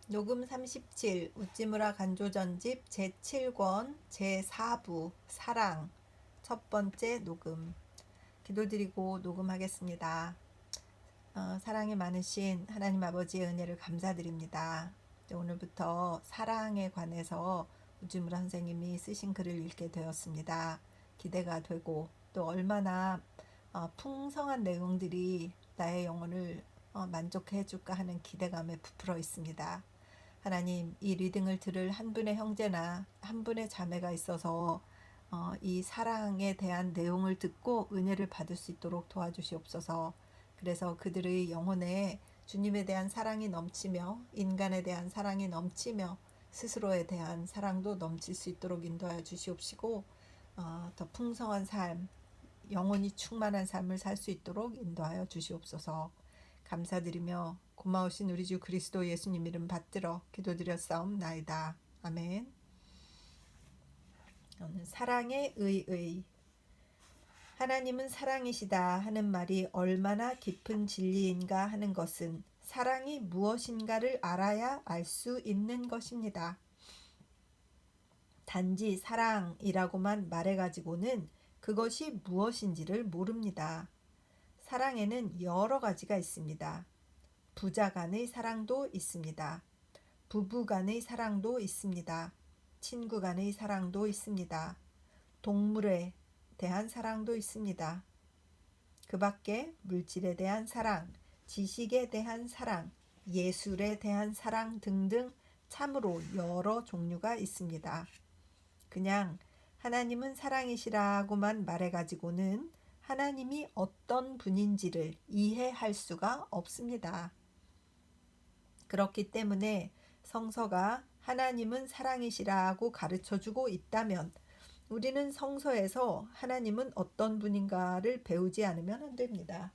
녹음 37 우찌무라 간조전집 제7권 제4부 사랑 첫 번째 녹음 기도드리고 녹음하겠습니다. 사랑이 많으신 하나님 아버지의 은혜를 감사드립니다. 오늘부터 사랑에 관해서 우찌무라 선생님이 쓰신 글을 읽게 되었습니다. 기대가 되고 또 얼마나 풍성한 내용들이 나의 영혼을 만족해 줄까 하는 기대감에 부풀어 있습니다. 하나님, 이 리딩을 들을 한 분의 형제나 한 분의 자매가 있어서 이 사랑에 대한 내용을 듣고 은혜를 받을 수 있도록 도와주시옵소서. 그래서 그들의 영혼에 주님에 대한 사랑이 넘치며 인간에 대한 사랑이 넘치며 스스로에 대한 사랑도 넘칠 수 있도록 인도하여 주시옵시고 더 풍성한 삶, 영혼이 충만한 삶을 살 수 있도록 인도하여 주시옵소서. 감사드리며 고마우신 우리 주 그리스도 예수님 이름 받들어 기도드렸사옵나이다. 아멘. 사랑의 의의. 하나님은 사랑이시다 하는 말이 얼마나 깊은 진리인가 하는 것은 사랑이 무엇인가를 알아야 알 수 있는 것입니다. 단지 사랑이라고만 말해가지고는 그것이 무엇인지를 모릅니다. 사랑에는 여러 가지가 있습니다. 부자 간의 사랑도 있습니다. 부부 간의 사랑도 있습니다. 친구 간의 사랑도 있습니다. 동물에 대한 사랑도 있습니다. 그 밖에 물질에 대한 사랑, 지식에 대한 사랑, 예술에 대한 사랑 등등 참으로 여러 종류가 있습니다. 그냥 하나님은 사랑이시라고만 말해가지고는 하나님이 어떤 분인지를 이해할 수가 없습니다. 그렇기 때문에 성서가 하나님은 사랑이시라고 가르쳐주고 있다면 우리는 성서에서 하나님은 어떤 분인가를 배우지 않으면 안 됩니다.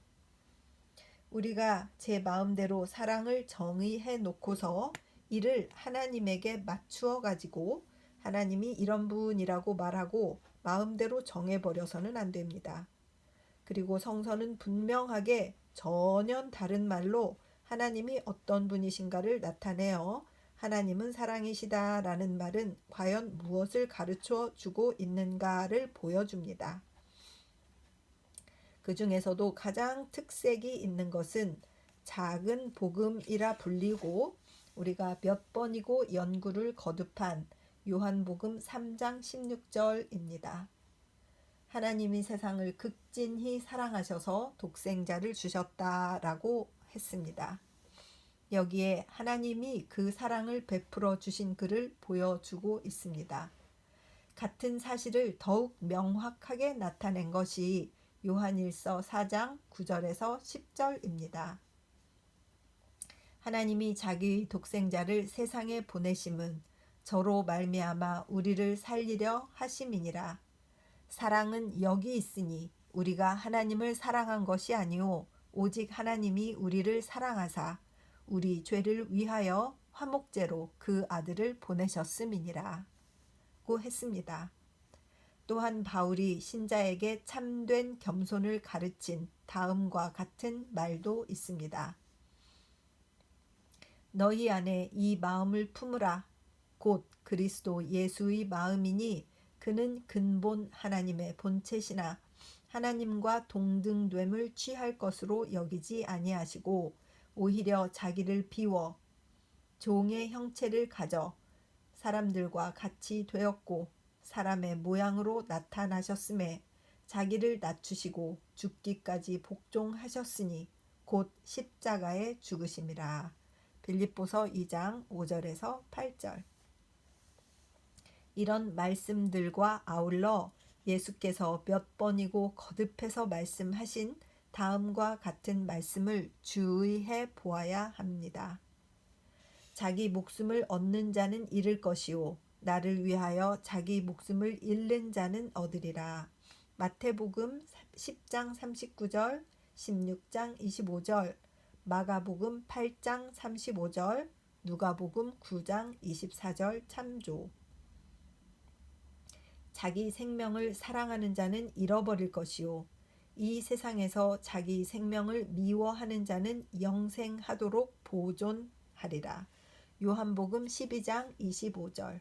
우리가 제 마음대로 사랑을 정의해 놓고서 이를 하나님에게 맞추어 가지고 하나님이 이런 분이라고 말하고 마음대로 정해버려서는 안 됩니다. 그리고 성서는 분명하게 전혀 다른 말로 하나님이 어떤 분이신가를 나타내어 하나님은 사랑이시다라는 말은 과연 무엇을 가르쳐 주고 있는가를 보여줍니다. 그 중에서도 가장 특색이 있는 것은 작은 복음이라 불리고 우리가 몇 번이고 연구를 거듭한 요한복음 3장 16절입니다. 하나님이 세상을 극진히 사랑하셔서 독생자를 주셨다라고 했습니다. 여기에 하나님이 그 사랑을 베풀어 주신 글을 보여주고 있습니다. 같은 사실을 더욱 명확하게 나타낸 것이 요한일서 4장 9절에서 10절입니다. 하나님이 자기 독생자를 세상에 보내심은 저로 말미암아 우리를 살리려 하심이니라. 사랑은 여기 있으니 우리가 하나님을 사랑한 것이 아니오 오직 하나님이 우리를 사랑하사 우리 죄를 위하여 화목제로 그 아들을 보내셨음이니라 고 했습니다. 또한 바울이 신자에게 참된 겸손을 가르친 다음과 같은 말도 있습니다. 너희 안에 이 마음을 품으라. 곧 그리스도 예수의 마음이니 그는 근본 하나님의 본체시나 하나님과 동등됨을 취할 것으로 여기지 아니하시고 오히려 자기를 비워 종의 형체를 가져 사람들과 같이 되었고 사람의 모양으로 나타나셨음에 자기를 낮추시고 죽기까지 복종하셨으니 곧 십자가에 죽으심이라. 빌립보서 2장 5절에서 8절. 이런 말씀들과 아울러 예수께서 몇 번이고 거듭해서 말씀하신 다음과 같은 말씀을 주의해 보아야 합니다. 자기 목숨을 얻는 자는 잃을 것이요 나를 위하여 자기 목숨을 잃는 자는 얻으리라. 마태복음 10장 39절, 16장 25절, 마가복음 8장 35절, 누가복음 9장 24절 참조. 자기 생명을 사랑하는 자는 잃어버릴 것이요 이 세상에서 자기 생명을 미워하는 자는 영생하도록 보존하리라. 요한복음 12장 25절.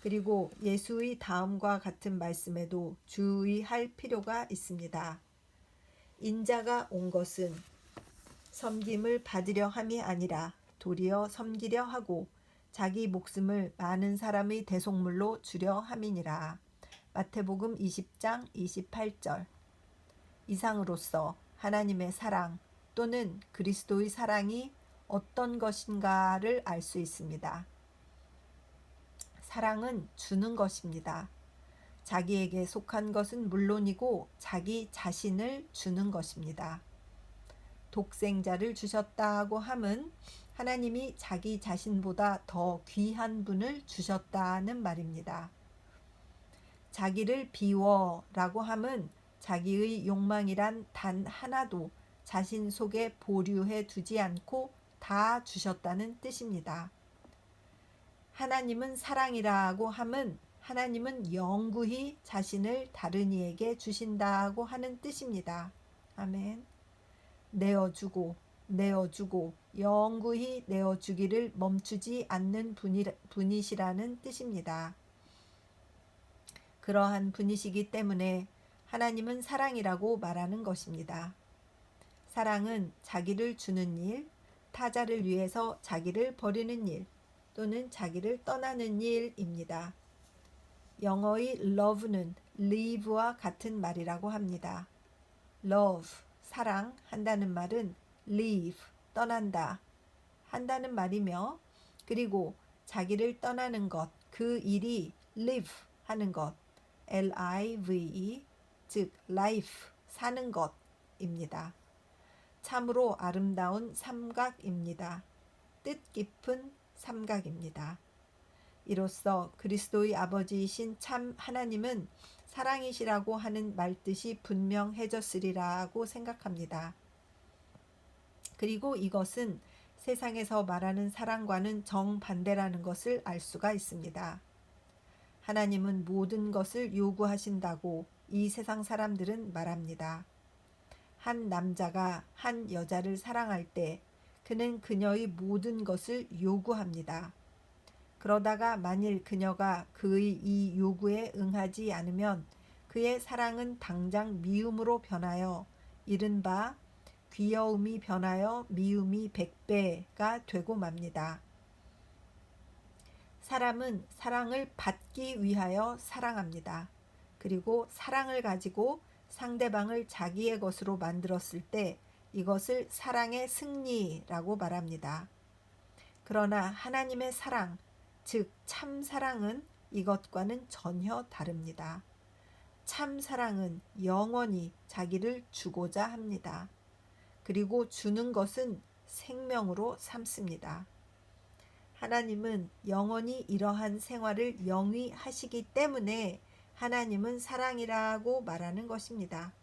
그리고 예수의 다음과 같은 말씀에도 주의할 필요가 있습니다. 인자가 온 것은 섬김을 받으려 함이 아니라 도리어 섬기려 하고 자기 목숨을 많은 사람의 대속물로 주려 함이니라. 마태복음 20장 28절. 이상으로서 하나님의 사랑 또는 그리스도의 사랑이 어떤 것인가를 알 수 있습니다. 사랑은 주는 것입니다. 자기에게 속한 것은 물론이고 자기 자신을 주는 것입니다. 독생자를 주셨다고 함은 하나님이 자기 자신보다 더 귀한 분을 주셨다는 말입니다. 자기를 비워라고 함은 자기의 욕망이란 단 하나도 자신 속에 보류해 두지 않고 다 주셨다는 뜻입니다. 하나님은 사랑이라고 함은 하나님은 영구히 자신을 다른 이에게 주신다고 하는 뜻입니다. 아멘. 내어주고 영구히 내어주기를 멈추지 않는 분이시라는 뜻입니다. 그러한 분이시기 때문에 하나님은 사랑이라고 말하는 것입니다. 사랑은 자기를 주는 일, 타자를 위해서 자기를 버리는 일, 또는 자기를 떠나는 일입니다. 영어의 love는 leave와 같은 말이라고 합니다. love, 사랑 한다는 말은 leave, 떠난다 한다는 말이며, 그리고 자기를 떠나는 것, 그 일이 live 하는 것, live, 즉 life, 사는 것입니다. 참으로 아름다운 삼각입니다. 뜻깊은 삼각입니다. 이로써 그리스도의 아버지이신 참 하나님은 사랑이시라고 하는 말뜻이 분명해졌으리라고 생각합니다. 그리고 이것은 세상에서 말하는 사랑과는 정반대라는 것을 알 수가 있습니다. 하나님은 모든 것을 요구하신다고 이 세상 사람들은 말합니다. 한 남자가 한 여자를 사랑할 때 그는 그녀의 모든 것을 요구합니다. 그러다가 만일 그녀가 그의 이 요구에 응하지 않으면 그의 사랑은 당장 미움으로 변하여 이른바 귀여움이 변하여 미움이 100배가 되고 맙니다. 사람은 사랑을 받기 위하여 사랑합니다. 그리고 사랑을 가지고 상대방을 자기의 것으로 만들었을 때 이것을 사랑의 승리라고 말합니다. 그러나 하나님의 사랑, 즉 참사랑은 이것과는 전혀 다릅니다. 참사랑은 영원히 자기를 주고자 합니다. 그리고 주는 것은 생명으로 삼습니다. 하나님은 영원히 이러한 생활을 영위하시기 때문에 하나님은 사랑이라고 말하는 것입니다.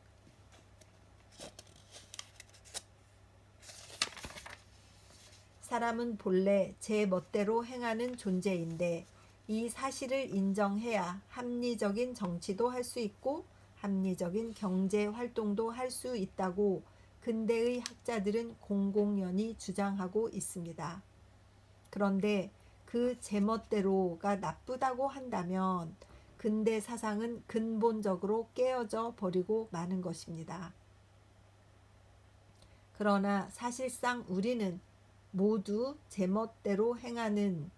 사람은 본래 제 멋대로 행하는 존재인데 이 사실을 인정해야 합리적인 정치도 할 수 있고 합리적인 경제 활동도 할 수 있다고 근대의 학자들은 공공연히 주장하고 있습니다. 그런데 그 제멋대로가 나쁘다고 한다면 근대 사상은 근본적으로 깨어져 버리고 마는 것입니다. 그러나 사실상 우리는 모두 제멋대로 행하는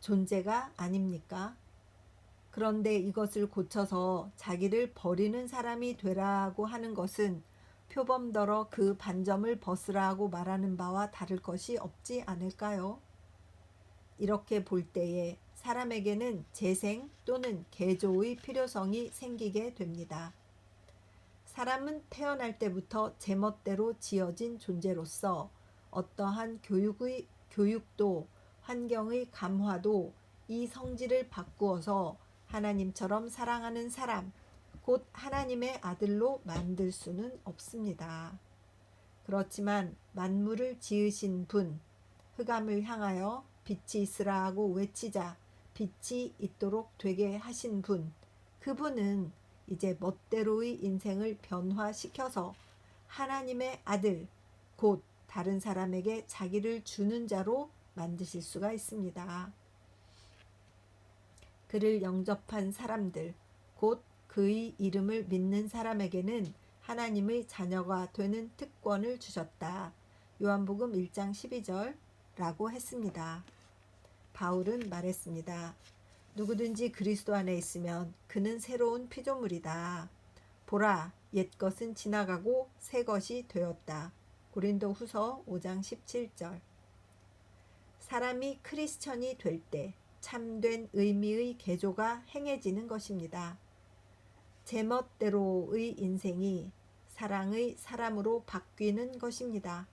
존재가 아닙니까? 그런데 이것을 고쳐서 자기를 버리는 사람이 되라고 하는 것은 표범더러 그 반점을 벗으라고 말하는 바와 다를 것이 없지 않을까요? 이렇게 볼 때에 사람에게는 재생 또는 개조의 필요성이 생기게 됩니다. 사람은 태어날 때부터 제멋대로 지어진 존재로서 어떠한 교육도 환경의 감화도 이 성질을 바꾸어서 하나님처럼 사랑하는 사람, 곧 하나님의 아들로 만들 수는 없습니다. 그렇지만 만물을 지으신 분, 흑암을 향하여 빛이 있으라 하고 외치자 빛이 있도록 되게 하신 분, 그분은 이제 멋대로의 인생을 변화시켜서 하나님의 아들, 곧 다른 사람에게 자기를 주는 자로 만드실 수가 있습니다. 그를 영접한 사람들, 곧 그의 이름을 믿는 사람에게는 하나님의 자녀가 되는 특권을 주셨다. 요한복음 1장 12절라고 했습니다. 바울은 말했습니다. 누구든지 그리스도 안에 있으면 그는 새로운 피조물이다. 보라, 옛것은 지나가고 새 것이 되었다. 고린도후서 5장 17절. 사람이 크리스천이 될 때 참된 의미의 개조가 행해지는 것입니다. 제멋대로의 인생이 사랑의 사람으로 바뀌는 것입니다.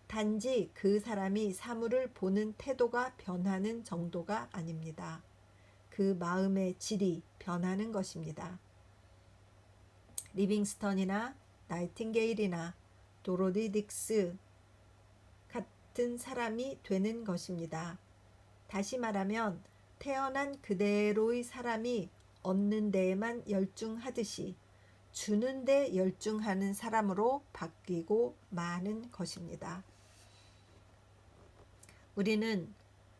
단지 그 사람이 사물을 보는 태도가 변하는 정도가 아닙니다. 그 마음의 질이 변하는 것입니다. 리빙스턴이나 나이팅게일이나 도로디 딕스 같은 사람이 되는 것입니다. 다시 말하면 태어난 그대로의 사람이 얻는 데에만 열중하듯이 주는 데 열중하는 사람으로 바뀌고 마는 것입니다. 우리는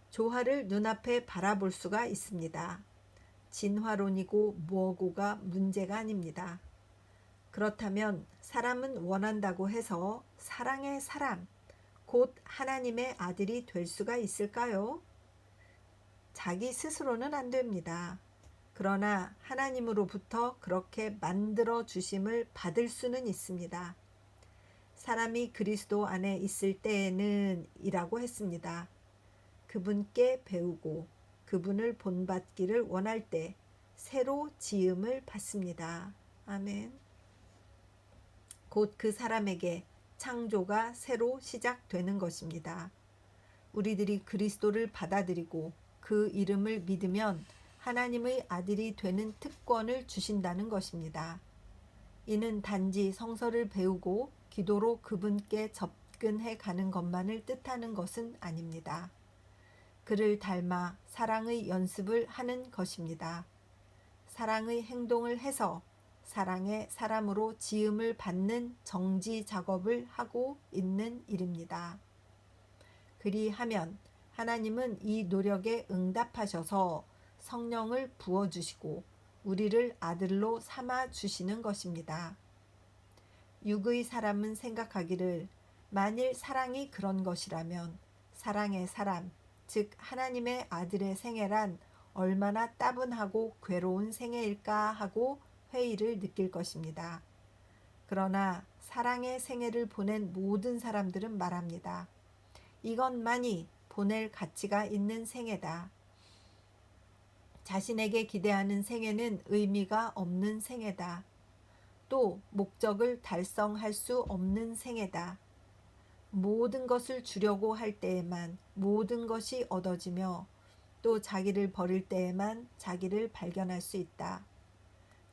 조화를 눈앞에 바라볼 수가 있습니다. 진화론이고 뭐고가 문제가 아닙니다. 그렇다면 사람은 원한다고 해서 사랑의 사람, 곧 하나님의 아들이 될 수가 있을까요? 자기 스스로는 안 됩니다. 그러나 하나님으로부터 그렇게 만들어 주심을 받을 수는 있습니다. 사람이 그리스도 안에 있을 때에는 이라고 했습니다. 그분께 배우고 그분을 본받기를 원할 때 새로 지음을 받습니다. 아멘. 곧 그 사람에게 창조가 새로 시작되는 것입니다. 우리들이 그리스도를 받아들이고 그 이름을 믿으면 하나님의 아들이 되는 특권을 주신다는 것입니다. 이는 단지 성서를 배우고 기도로 그분께 접근해 가는 것만을 뜻하는 것은 아닙니다. 그를 닮아 사랑의 연습을 하는 것입니다. 사랑의 행동을 해서 사랑의 사람으로 지음을 받는 정지 작업을 하고 있는 일입니다. 그리하면 하나님은 이 노력에 응답하셔서 성령을 부어주시고 우리를 아들로 삼아 주시는 것입니다. 육의 사람은 생각하기를 만일 사랑이 그런 것이라면 사랑의 사람, 즉 하나님의 아들의 생애란 얼마나 따분하고 괴로운 생애일까 하고 회의를 느낄 것입니다. 그러나 사랑의 생애를 보낸 모든 사람들은 말합니다. 이것만이 보낼 가치가 있는 생애다. 자신에게 기대하는 생애는 의미가 없는 생애다. 또 목적을 달성할 수 없는 생애다. 모든 것을 주려고 할 때에만 모든 것이 얻어지며 또 자기를 버릴 때에만 자기를 발견할 수 있다.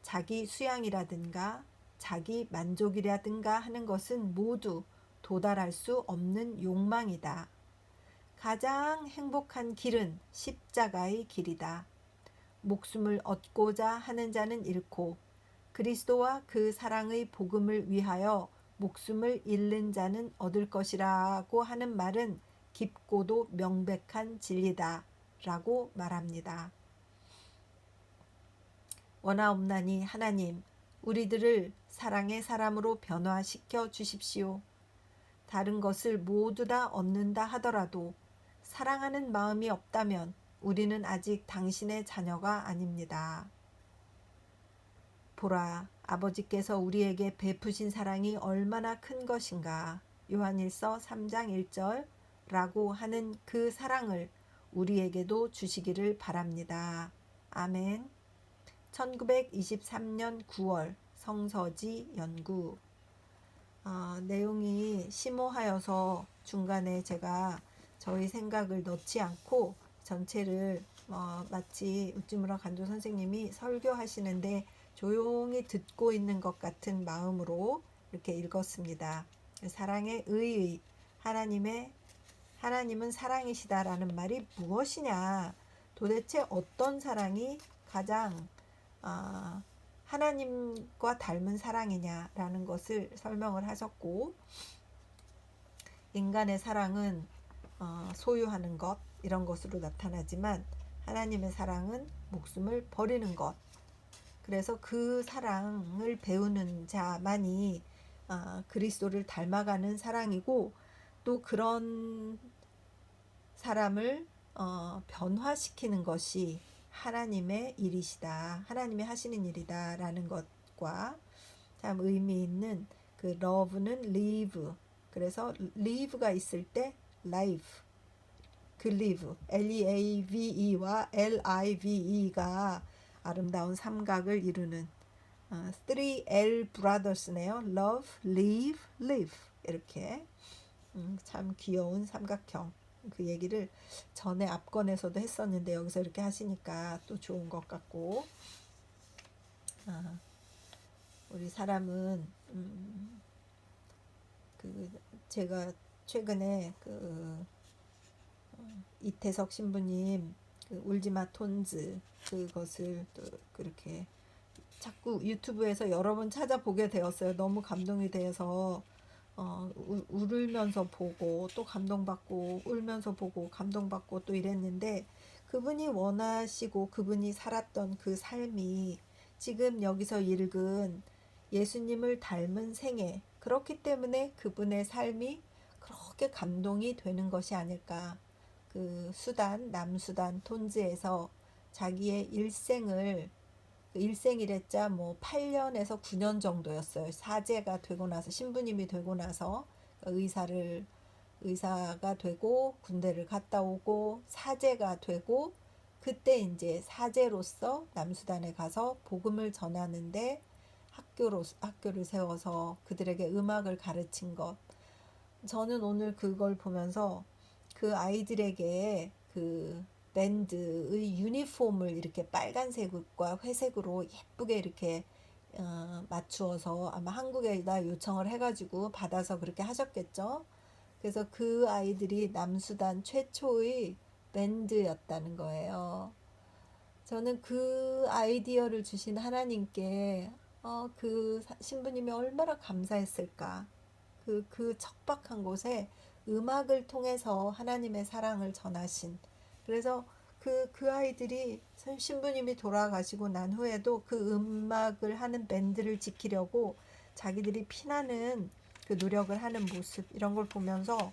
자기 수양이라든가 자기 만족이라든가 하는 것은 모두 도달할 수 없는 욕망이다. 가장 행복한 길은 십자가의 길이다. 목숨을 얻고자 하는 자는 잃고 그리스도와 그 사랑의 복음을 위하여 목숨을 잃는 자는 얻을 것이라고 하는 말은 깊고도 명백한 진리다 라고 말합니다. 원하옵나니 하나님, 우리들을 사랑의 사람으로 변화시켜 주십시오. 다른 것을 모두 다 얻는다 하더라도 사랑하는 마음이 없다면 우리는 아직 당신의 자녀가 아닙니다. 보라, 아버지께서 우리에게 베푸신 사랑이 얼마나 큰 것인가. 요한일서 3장 1절라고 하는 그 사랑을 우리에게도 주시기를 바랍니다. 아멘. 1923년 9월 성서지 연구. 내용이 심오하여서 중간에 제가 저희 생각을 넣지 않고 전체를 마치 우찌무라 간조 선생님이 설교하시는데 조용히 듣고 있는 것 같은 마음으로 이렇게 읽었습니다. 사랑의 의의, 하나님은 사랑이시다라는 말이 무엇이냐? 도대체 어떤 사랑이 가장 하나님과 닮은 사랑이냐라는 것을 설명을 하셨고, 인간의 사랑은 소유하는 것 이런 것으로 나타나지만 하나님의 사랑은 목숨을 버리는 것. 그래서 그 사랑을 배우는 자만이 그리스도를 닮아가는 사랑이고 또 그런 사람을 변화시키는 것이 하나님의 일이시다. 하나님이 하시는 일이다라는 것과 참 의미 있는 그 love는 live. 그래서 live가 있을 때 life. 그 live, L-E-A-V-E와 L-I-V-E가 아름다운 삼각을 이루는 3L brothers네요. love, live, live 이렇게 참 귀여운 삼각형. 그 얘기를 전에 앞권에서도 했었는데 여기서 이렇게 하시니까 또 좋은 것 같고 우리 사람은 그 제가 최근에 그 이태석 신부님 그 울지마 톤즈 그것을 또 그렇게 자꾸 유튜브에서 여러 번 찾아보게 되었어요. 너무 감동이 되어서 울면서 보고 또 감동받고 울면서 보고 감동받고 또 이랬는데 그분이 원하시고 그분이 살았던 그 삶이 지금 여기서 읽은 예수님을 닮은 생애 그렇기 때문에 그분의 삶이 그렇게 감동이 되는 것이 아닐까. 그 수단 남수단 톤즈에서 자기의 일생이랬자 뭐 8년에서 9년 정도였어요. 사제가 되고 나서 신부님이 되고 나서 의사가 되고 군대를 갔다 오고 사제가 되고 그때 이제 사제로서 남수단에 가서 복음을 전하는데 학교를 세워서 그들에게 음악을 가르친 것. 저는 오늘 그걸 보면서 그 아이들에게 그 밴드의 유니폼을 이렇게 빨간색과 회색으로 예쁘게 이렇게 맞추어서 아마 한국에다 요청을 해가지고 받아서 그렇게 하셨겠죠. 그래서 그 아이들이 남수단 최초의 밴드였다는 거예요. 저는 그 아이디어를 주신 하나님께 그 신부님이 얼마나 감사했을까. 그 척박한 곳에 음악을 통해서 하나님의 사랑을 전하신. 그래서 그 아이들이 신부님이 돌아가시고 난 후에도 그 음악을 하는 밴드를 지키려고 자기들이 피나는 그 노력을 하는 모습 이런 걸 보면서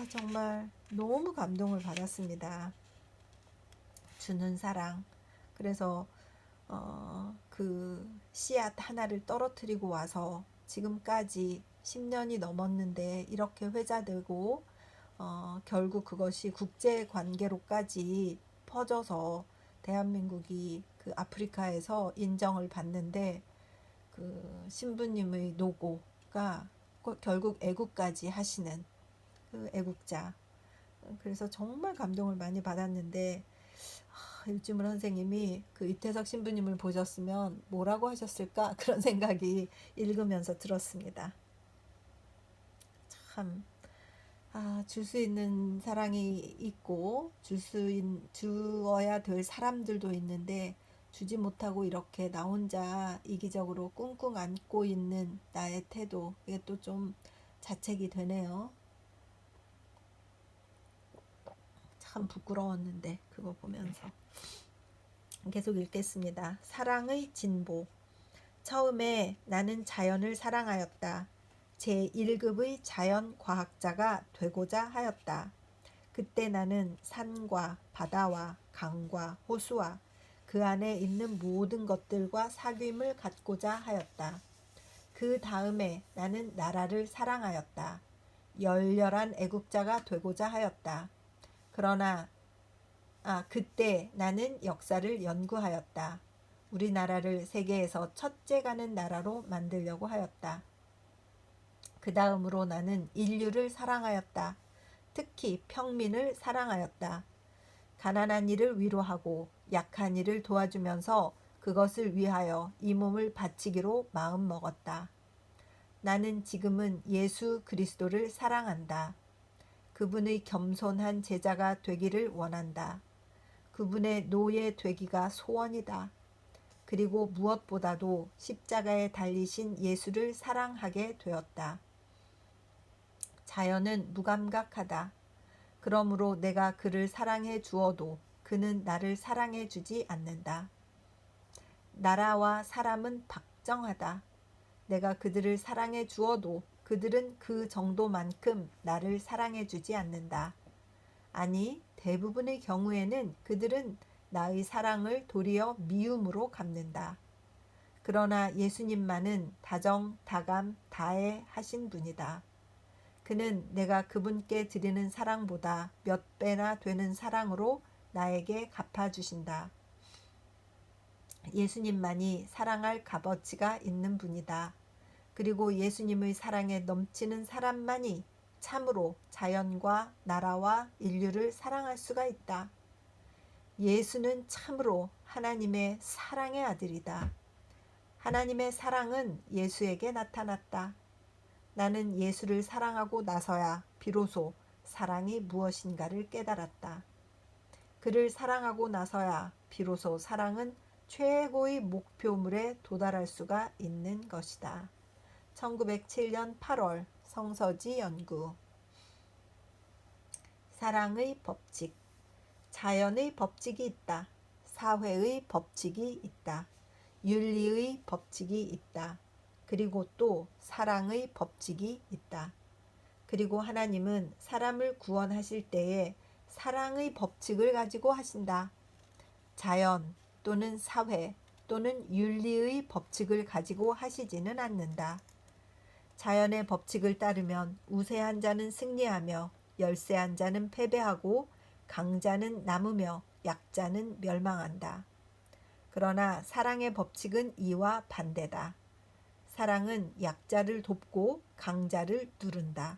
정말 너무 감동을 받았습니다. 주는 사랑. 그래서 그 씨앗 하나를 떨어뜨리고 와서 지금까지 10년이 넘었는데 이렇게 회자되고 결국 그것이 국제 관계로까지 퍼져서 대한민국이 그 아프리카에서 인정을 받는데 그 신부님의 노고가 결국 애국까지 하시는 그 애국자. 그래서 정말 감동을 많이 받았는데 일주물 선생님이 그 이태석 신부님을 보셨으면 뭐라고 하셨을까 그런 생각이 읽으면서 들었습니다. 참 줄 수 있는 사랑이 있고 주어야 될 사람들도 있는데 주지 못하고 이렇게 나 혼자 이기적으로 꿍꿍 안고 있는 나의 태도 이게 또 좀 자책이 되네요. 참 부끄러웠는데 그거 보면서 계속 읽겠습니다. 사랑의 진보. 처음에 나는 자연을 사랑하였다. 제1급의 자연과학자가 되고자 하였다. 그때 나는 산과 바다와 강과 호수와 그 안에 있는 모든 것들과 사귐을 갖고자 하였다. 그 다음에 나는 나라를 사랑하였다. 열렬한 애국자가 되고자 하였다. 그러나 그때 나는 역사를 연구하였다. 우리나라를 세계에서 첫째 가는 나라로 만들려고 하였다. 그 다음으로 나는 인류를 사랑하였다. 특히 평민을 사랑하였다. 가난한 이를 위로하고 약한 이를 도와주면서 그것을 위하여 이 몸을 바치기로 마음먹었다. 나는 지금은 예수 그리스도를 사랑한다. 그분의 겸손한 제자가 되기를 원한다. 그분의 노예 되기가 소원이다. 그리고 무엇보다도 십자가에 달리신 예수를 사랑하게 되었다. 자연은 무감각하다. 그러므로 내가 그를 사랑해 주어도 그는 나를 사랑해 주지 않는다. 나라와 사람은 박정하다. 내가 그들을 사랑해 주어도 그들은 그 정도만큼 나를 사랑해 주지 않는다. 아니, 대부분의 경우에는 그들은 나의 사랑을 도리어 미움으로 갚는다. 그러나 예수님만은 다정, 다감, 다해 하신 분이다. 그는 내가 그분께 드리는 사랑보다 몇 배나 되는 사랑으로 나에게 갚아주신다. 예수님만이 사랑할 값어치가 있는 분이다. 그리고 예수님의 사랑에 넘치는 사람만이 참으로 자연과 나라와 인류를 사랑할 수가 있다. 예수는 참으로 하나님의 사랑의 아들이다. 하나님의 사랑은 예수에게 나타났다. 나는 예수를 사랑하고 나서야 비로소 사랑이 무엇인가를 깨달았다. 그를 사랑하고 나서야 비로소 사랑은 최고의 목표물에 도달할 수가 있는 것이다. 1907년 8월 성서지 연구. 사랑의 법칙. 자연의 법칙이 있다. 사회의 법칙이 있다. 윤리의 법칙이 있다. 그리고 또 사랑의 법칙이 있다. 그리고 하나님은 사람을 구원하실 때에 사랑의 법칙을 가지고 하신다. 자연 또는 사회 또는 윤리의 법칙을 가지고 하시지는 않는다. 자연의 법칙을 따르면 우세한 자는 승리하며 열세한 자는 패배하고 강자는 남으며 약자는 멸망한다. 그러나 사랑의 법칙은 이와 반대다. 사랑은 약자를 돕고 강자를 누른다.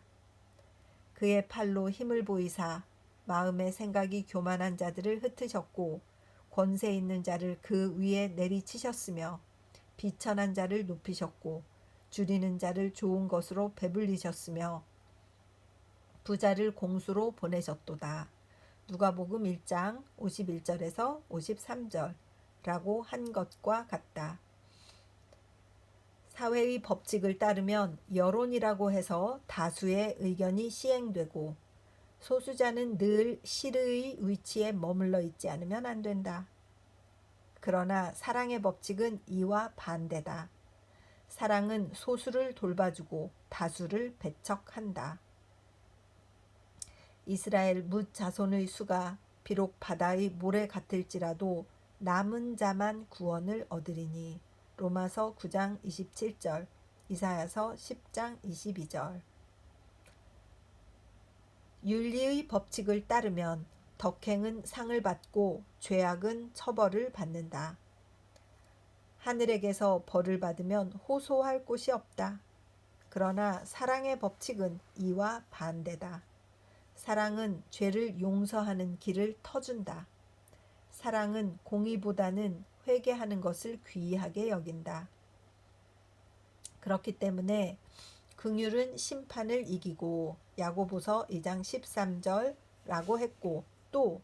그의 팔로 힘을 보이사 마음의 생각이 교만한 자들을 흩으셨고 권세 있는 자를 그 위에 내리치셨으며 비천한 자를 높이셨고 줄이는 자를 좋은 것으로 배불리셨으며 부자를 공수로 보내셨도다. 누가복음 1장 51절에서 53절라고 한 것과 같다. 사회의 법칙을 따르면 여론이라고 해서 다수의 의견이 시행되고 소수자는 늘 실의의 위치에 머물러 있지 않으면 안 된다. 그러나 사랑의 법칙은 이와 반대다. 사랑은 소수를 돌봐주고 다수를 배척한다. 이스라엘 뭇 자손의 수가 비록 바다의 모래 같을지라도 남은 자만 구원을 얻으리니. 로마서 9장 27절, 이사야서 10장 22절. 윤리의 법칙을 따르면 덕행은 상을 받고 죄악은 처벌을 받는다. 하늘에게서 벌을 받으면 호소할 곳이 없다. 그러나 사랑의 법칙은 이와 반대다. 사랑은 죄를 용서하는 길을 터준다. 사랑은 공의보다는 회개하는 것을 귀하게 여긴다. 그렇기 때문에 긍휼은 심판을 이기고 야고보서 2장 13절라고 했고 또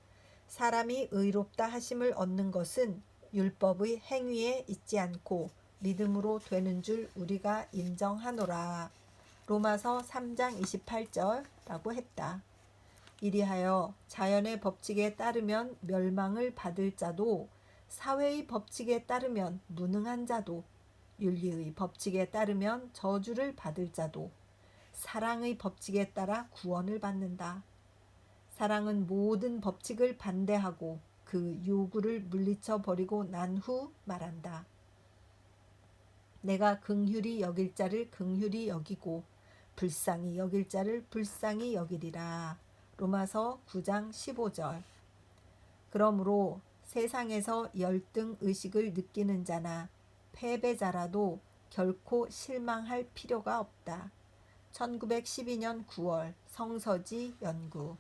사람이 의롭다 하심을 얻는 것은 율법의 행위에 있지 않고 믿음으로 되는 줄 우리가 인정하노라. 로마서 3장 28절라고 했다. 이리하여 자연의 법칙에 따르면 멸망을 받을 자도 사회의 법칙에 따르면 무능한 자도 윤리의 법칙에 따르면 저주를 받을 자도 사랑의 법칙에 따라 구원을 받는다. 사랑은 모든 법칙을 반대하고 그 요구를 물리쳐 버리고 난 후 말한다. 내가 긍휼히 여길 자를 긍휼히 여기고 불쌍히 여길 자를 불쌍히 여기리라. 로마서 9장 15절. 그러므로 세상에서 열등 의식을 느끼는 자나 패배자라도 결코 실망할 필요가 없다. 1912년 9월 성서지 연구.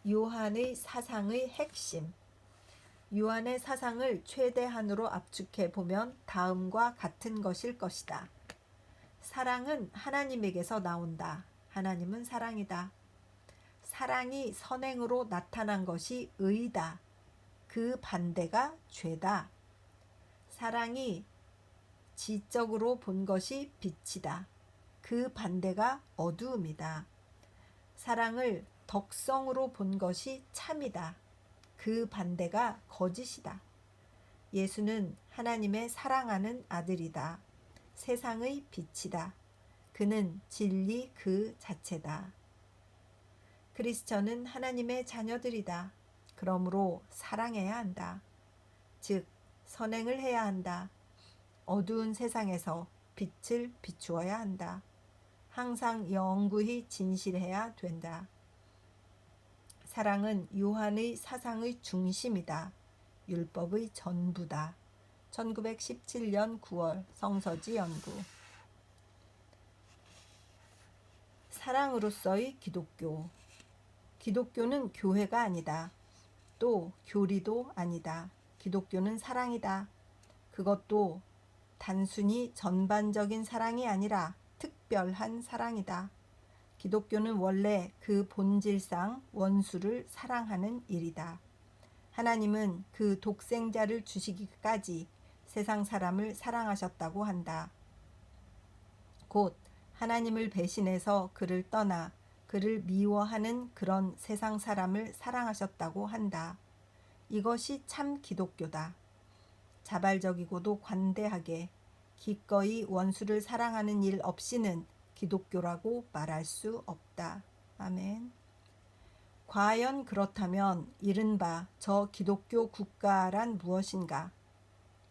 요한의 사상의 핵심. 요한의 사상을 최대한으로 압축해 보면 다음과 같은 것일 것이다. 사랑은 하나님에게서 나온다. 하나님은 사랑이다. 사랑이 선행으로 나타난 것이 의다. 그 반대가 죄다. 사랑이 지적으로 본 것이 빛이다. 그 반대가 어두움이다. 사랑을 덕성으로 본 것이 참이다. 그 반대가 거짓이다. 예수는 하나님의 사랑하는 아들이다. 세상의 빛이다. 그는 진리 그 자체다. 크리스천은 하나님의 자녀들이다. 그러므로 사랑해야 한다. 즉, 선행을 해야 한다. 어두운 세상에서 빛을 비추어야 한다. 항상 영구히 진실해야 된다. 사랑은 요한의 사상의 중심이다. 율법의 전부다. 1917년 9월 성서지 연구. 사랑으로서의 기독교. 기독교는 교회가 아니다. 또 교리도 아니다. 기독교는 사랑이다. 그것도 단순히 전반적인 사랑이 아니라 특별한 사랑이다. 기독교는 원래 그 본질상 원수를 사랑하는 일이다. 하나님은 그 독생자를 주시기까지 세상 사람을 사랑하셨다고 한다. 곧 하나님을 배신해서 그를 떠나 그를 미워하는 그런 세상 사람을 사랑하셨다고 한다. 이것이 참 기독교다. 자발적이고도 관대하게 기꺼이 원수를 사랑하는 일 없이는 기독교라고 말할 수 없다. 아멘. 과연 그렇다면 이른바 저 기독교 국가란 무엇인가?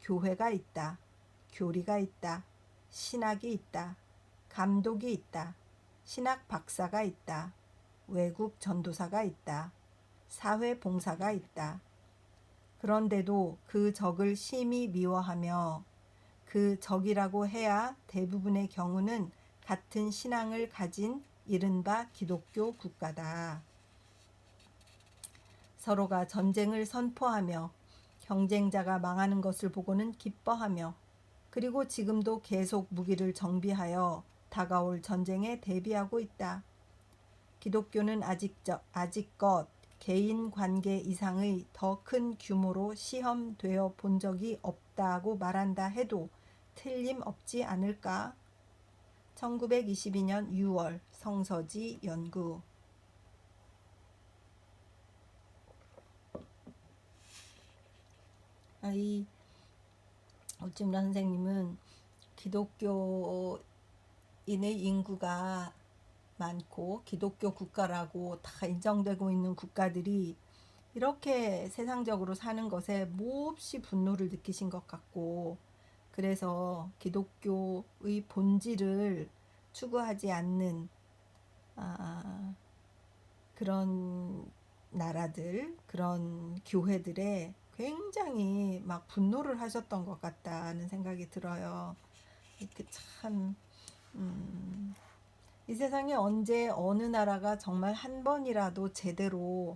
교회가 있다. 교리가 있다. 신학이 있다. 감독이 있다. 신학 박사가 있다. 외국 전도사가 있다. 사회 봉사가 있다. 그런데도 그 적을 심히 미워하며 그 적이라고 해야 대부분의 경우는 같은 신앙을 가진 이른바 기독교 국가다. 서로가 전쟁을 선포하며 경쟁자가 망하는 것을 보고는 기뻐하며 그리고 지금도 계속 무기를 정비하여 다가올 전쟁에 대비하고 있다. 기독교는 아직껏 개인 관계 이상의 더 큰 규모로 시험되어 본 적이 없다고 말한다 해도 틀림없지 않을까? 1922년 6월 성서지 연구. 이 오찌무라 선생님은 기독교인의 인구가 많고 기독교 국가라고 다 인정되고 있는 국가들이 이렇게 세상적으로 사는 것에 몹시 분노를 느끼신 것 같고, 그래서 기독교의 본질을 추구하지 않는 그런 나라들, 그런 교회들에 굉장히 막 분노를 하셨던 것 같다는 생각이 들어요. 이렇게 참 이 세상에 언제 어느 나라가 정말 한 번이라도 제대로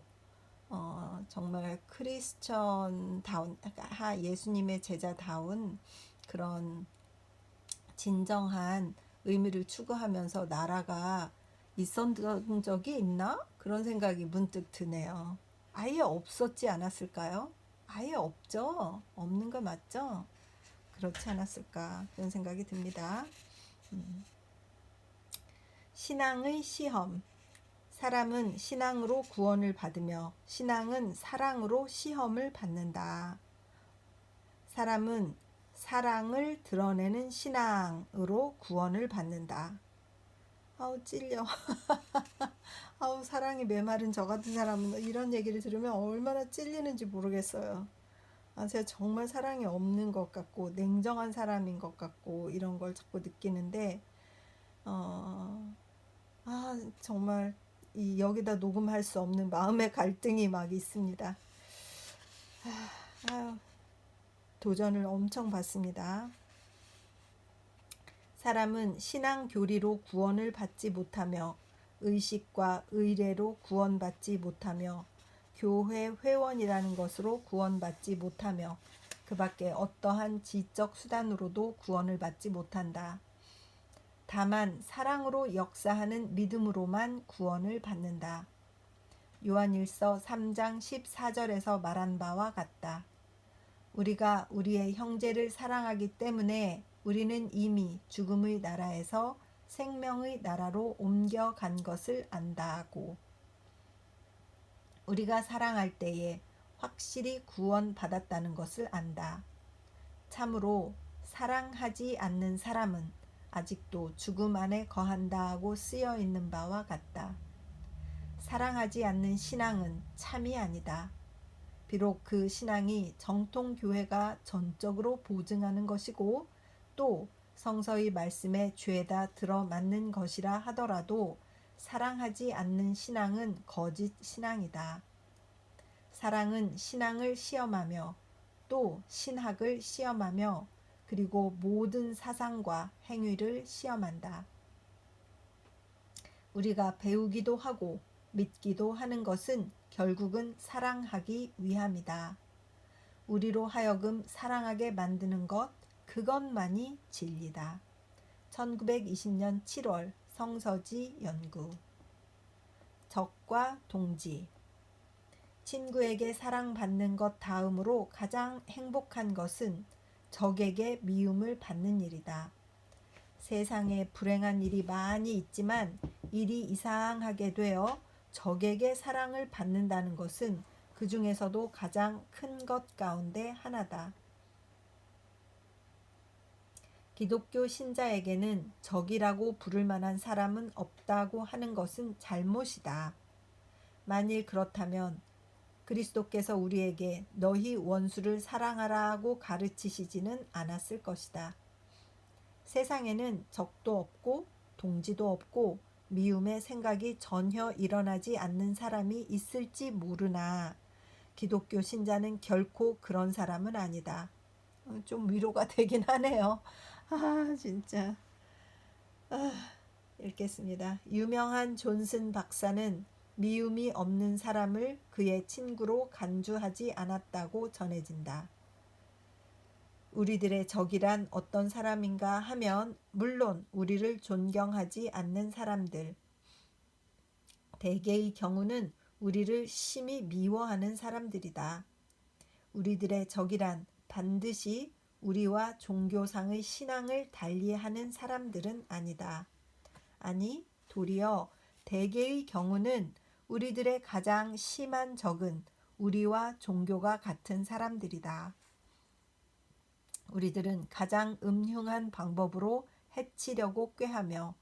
정말 크리스천다운, 예수님의 제자다운 그런 진정한 의미를 추구하면서 나라가 있었던 적이 있나? 그런 생각이 문득 드네요. 아예 없었지 않았을까요? 아예 없죠. 없는 거 맞죠? 그렇지 않았을까? 그런 생각이 듭니다. 신앙의 시험. 사람은 신앙으로 구원을 받으며 신앙은 사랑으로 시험을 받는다. 사람은 사랑을 드러내는 신앙으로 구원을 받는다. 아우 찔려. 아우 사랑이 메마른 저 같은 사람은 이런 얘기를 들으면 얼마나 찔리는지 모르겠어요. 제가 정말 사랑이 없는 것 같고 냉정한 사람인 것 같고 이런 걸 자꾸 느끼는데 정말 여기다 녹음할 수 없는 마음의 갈등이 막 있습니다. 도전을 엄청 받습니다. 사람은 신앙 교리로 구원을 받지 못하며 의식과 의례로 구원받지 못하며 교회 회원이라는 것으로 구원받지 못하며 그 밖에 어떠한 지적 수단으로도 구원을 받지 못한다. 다만 사랑으로 역사하는 믿음으로만 구원을 받는다. 요한일서 3장 14절에서 말한 바와 같다. 우리가 우리의 형제를 사랑하기 때문에 우리는 이미 죽음의 나라에서 생명의 나라로 옮겨간 것을 안다고. 우리가 사랑할 때에 확실히 구원받았다는 것을 안다. 참으로 사랑하지 않는 사람은 아직도 죽음 안에 거한다고 쓰여 있는 바와 같다. 사랑하지 않는 신앙은 참이 아니다. 비록 그 신앙이 정통교회가 전적으로 보증하는 것이고 또 성서의 말씀에 죄다 들어맞는 것이라 하더라도 사랑하지 않는 신앙은 거짓 신앙이다. 사랑은 신앙을 시험하며 또 신학을 시험하며 그리고 모든 사상과 행위를 시험한다. 우리가 배우기도 하고 믿기도 하는 것은 결국은 사랑하기 위함이다. 우리로 하여금 사랑하게 만드는 것, 그것만이 진리다. 1920년 7월 성서지 연구. 적과 동지. 친구에게 사랑받는 것 다음으로 가장 행복한 것은 적에게 미움을 받는 일이다. 세상에 불행한 일이 많이 있지만 일이 이상하게 되어 적에게 사랑을 받는다는 것은 그 중에서도 가장 큰 것 가운데 하나다. 기독교 신자에게는 적이라고 부를 만한 사람은 없다고 하는 것은 잘못이다. 만일 그렇다면 그리스도께서 우리에게 너희 원수를 사랑하라고 가르치시지는 않았을 것이다. 세상에는 적도 없고 동지도 없고 미움의 생각이 전혀 일어나지 않는 사람이 있을지 모르나 기독교 신자는 결코 그런 사람은 아니다. 좀 위로가 되긴 하네요. 진짜. 읽겠습니다. 유명한 존슨 박사는 미움이 없는 사람을 그의 친구로 간주하지 않았다고 전해진다. 우리들의 적이란 어떤 사람인가 하면 물론 우리를 존경하지 않는 사람들. 대개의 경우는 우리를 심히 미워하는 사람들이다. 우리들의 적이란 반드시 우리와 종교상의 신앙을 달리하는 사람들은 아니다. 아니, 도리어 대개의 경우는 우리들의 가장 심한 적은 우리와 종교가 같은 사람들이다. 우리들은 가장 음흉한 방법으로 해치려고 꾀하며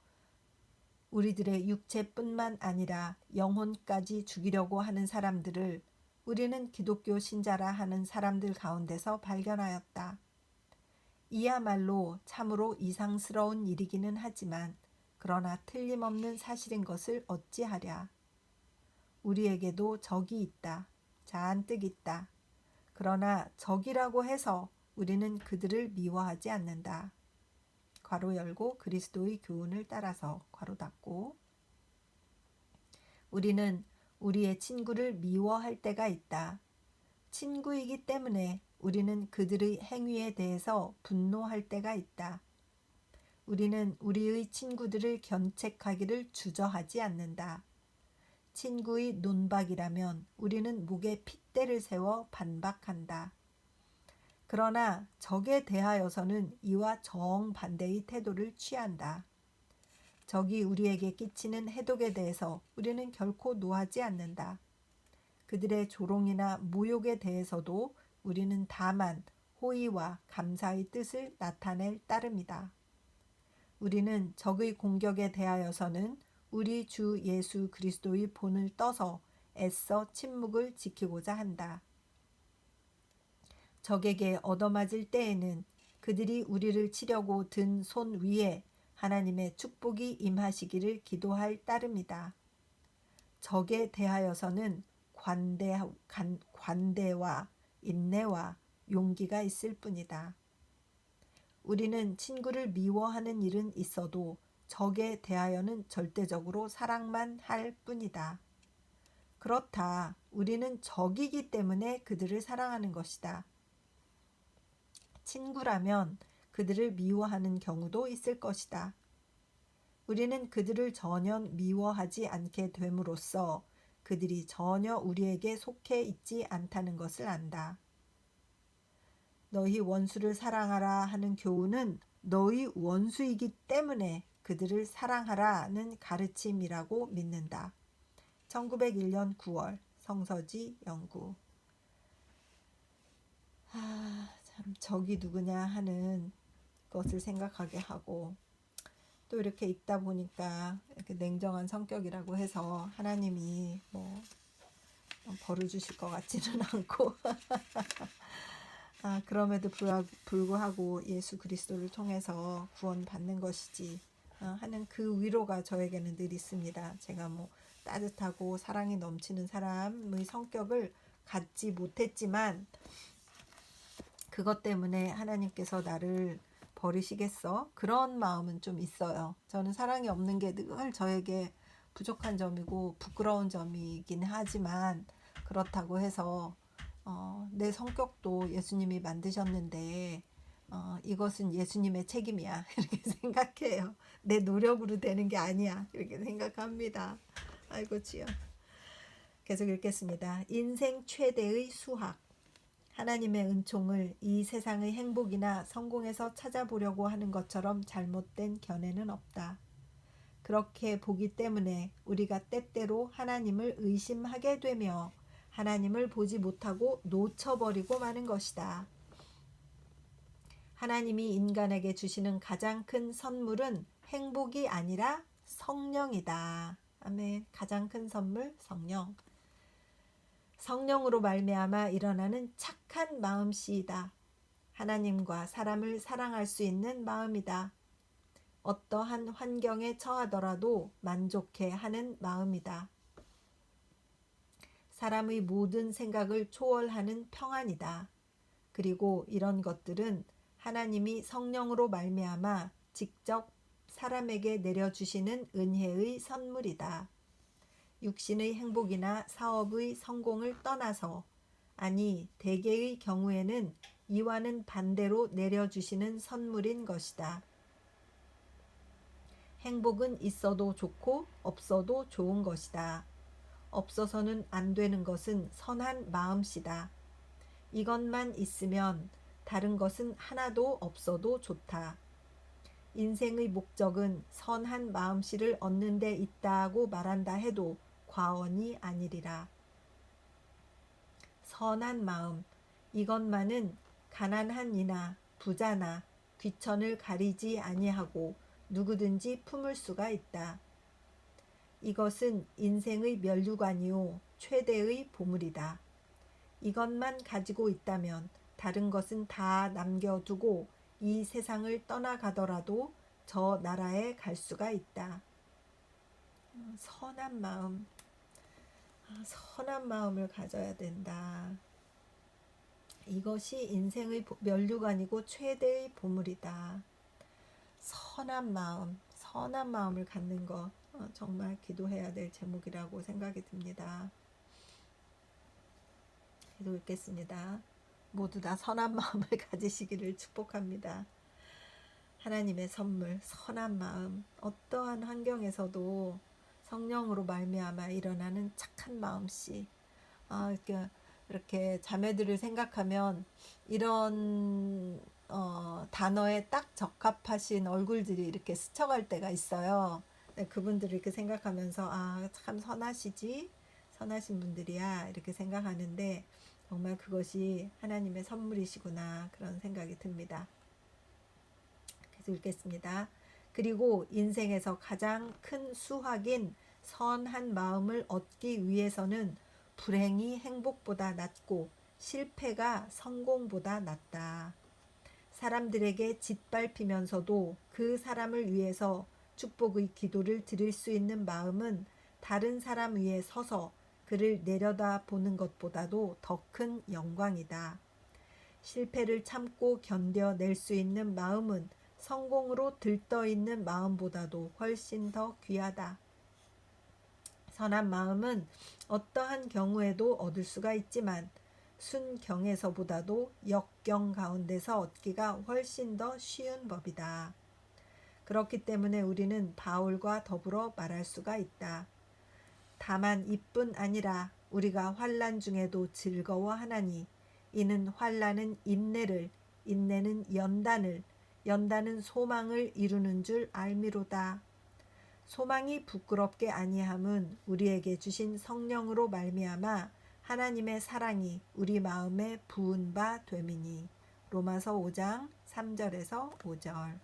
우리들의 육체뿐만 아니라 영혼까지 죽이려고 하는 사람들을 우리는 기독교 신자라 하는 사람들 가운데서 발견하였다. 이야말로 참으로 이상스러운 일이기는 하지만 그러나 틀림없는 사실인 것을 어찌하랴. 우리에게도 적이 있다. 잔뜩 있다. 그러나 적이라고 해서 우리는 그들을 미워하지 않는다. 괄호 열고 그리스도의 교훈을 따라서 괄호 닫고. 우리는 우리의 친구를 미워할 때가 있다. 친구이기 때문에 우리는 그들의 행위에 대해서 분노할 때가 있다. 우리는 우리의 친구들을 견책하기를 주저하지 않는다. 친구의 논박이라면 우리는 목에 핏대를 세워 반박한다. 그러나 적에 대하여서는 이와 정반대의 태도를 취한다. 적이 우리에게 끼치는 해독에 대해서 우리는 결코 노하지 않는다. 그들의 조롱이나 모욕에 대해서도 우리는 다만 호의와 감사의 뜻을 나타낼 따름이다. 우리는 적의 공격에 대하여서는 우리 주 예수 그리스도의 본을 떠서 애써 침묵을 지키고자 한다. 적에게 얻어맞을 때에는 그들이 우리를 치려고 든 손 위에 하나님의 축복이 임하시기를 기도할 따름이다. 적에 대하여서는 관대와 인내와 용기가 있을 뿐이다. 우리는 친구를 미워하는 일은 있어도 적에 대하여는 절대적으로 사랑만 할 뿐이다. 그렇다. 우리는 적이기 때문에 그들을 사랑하는 것이다. 친구라면 그들을 미워하는 경우도 있을 것이다. 우리는 그들을 전혀 미워하지 않게 됨으로써 그들이 전혀 우리에게 속해 있지 않다는 것을 안다. 너희 원수를 사랑하라 하는 교훈은 너희 원수이기 때문에 그들을 사랑하라는 가르침이라고 믿는다. 1901년 9월 성서지 연구. 참 적이 누구냐 하는 것을 생각하게 하고, 또 이렇게 읽다 보니까 이렇게 냉정한 성격이라고 해서 하나님이 뭐 벌을 주실 것 같지는 않고 그럼에도 불구하고 예수 그리스도를 통해서 구원받는 것이지 하는 그 위로가 저에게는 늘 있습니다. 제가 뭐 따뜻하고 사랑이 넘치는 사람의 성격을 갖지 못했지만 그것 때문에 하나님께서 나를 버리시겠어? 그런 마음은 좀 있어요. 저는 사랑이 없는 게 늘 저에게 부족한 점이고 부끄러운 점이긴 하지만, 그렇다고 해서 내 성격도 예수님이 만드셨는데 이것은 예수님의 책임이야 이렇게 생각해요. 내 노력으로 되는 게 아니야 이렇게 생각합니다. 아이고 주여. 계속 읽겠습니다. 인생 최대의 수학. 하나님의 은총을 이 세상의 행복이나 성공에서 찾아보려고 하는 것처럼 잘못된 견해는 없다. 그렇게 보기 때문에 우리가 때때로 하나님을 의심하게 되며 하나님을 보지 못하고 놓쳐버리고 마는 것이다. 하나님이 인간에게 주시는 가장 큰 선물은 행복이 아니라 성령이다. 아멘. 가장 큰 선물 성령. 성령으로 말미암아 일어나는 착한 마음씨이다. 하나님과 사람을 사랑할 수 있는 마음이다. 어떠한 환경에 처하더라도 만족해 하는 마음이다. 사람의 모든 생각을 초월하는 평안이다. 그리고 이런 것들은 하나님이 성령으로 말미암아 직접 사람에게 내려주시는 은혜의 선물이다. 육신의 행복이나 사업의 성공을 떠나서, 아니 대개의 경우에는 이와는 반대로 내려주시는 선물인 것이다. 행복은 있어도 좋고 없어도 좋은 것이다. 없어서는 안 되는 것은 선한 마음씨다. 이것만 있으면 다른 것은 하나도 없어도 좋다. 인생의 목적은 선한 마음씨를 얻는 데 있다고 말한다 해도 과언이 아니리라. 선한 마음, 이것만은 가난한 이나 부자나 귀천을 가리지 아니하고 누구든지 품을 수가 있다. 이것은 인생의 면류관이요 최대의 보물이다. 이것만 가지고 있다면 다른 것은 다 남겨두고 이 세상을 떠나가더라도 저 나라에 갈 수가 있다. 선한 마음, 선한 마음을 가져야 된다. 이것이 인생의 면류관이고 최대의 보물이다. 선한 마음을 갖는 것 정말 기도해야 될 제목이라고 생각이 듭니다. 기도 읽겠습니다. 모두 다 선한 마음을 가지시기를 축복합니다. 하나님의 선물, 선한 마음, 어떠한 환경에서도 성령으로 말미암아 일어나는 착한 마음씨. 이렇게 자매들을 생각하면 이런 단어에 딱 적합하신 얼굴들이 이렇게 스쳐갈 때가 있어요. 그분들을 이렇게 생각하면서 참 선하신 분들이야 이렇게 생각하는데, 정말 그것이 하나님의 선물이시구나 그런 생각이 듭니다. 계속 읽겠습니다. 그리고 인생에서 가장 큰 수확인 선한 마음을 얻기 위해서는 불행이 행복보다 낫고 실패가 성공보다 낫다. 사람들에게 짓밟히면서도 그 사람을 위해서 축복의 기도를 드릴 수 있는 마음은 다른 사람 위에 서서 그를 내려다보는 것보다도 더 큰 영광이다. 실패를 참고 견뎌낼 수 있는 마음은 성공으로 들떠있는 마음보다도 훨씬 더 귀하다. 선한 마음은 어떠한 경우에도 얻을 수가 있지만 순경에서보다도 역경 가운데서 얻기가 훨씬 더 쉬운 법이다. 그렇기 때문에 우리는 바울과 더불어 말할 수가 있다. 다만 이뿐 아니라 우리가 환난 중에도 즐거워하나니 이는 환난은 인내를, 인내는 연단을, 연단은 소망을 이루는 줄 알미로다. 소망이 부끄럽게 아니함은 우리에게 주신 성령으로 말미암아 하나님의 사랑이 우리 마음에 부은 바 됨이니. 로마서 5장 3절에서 5절.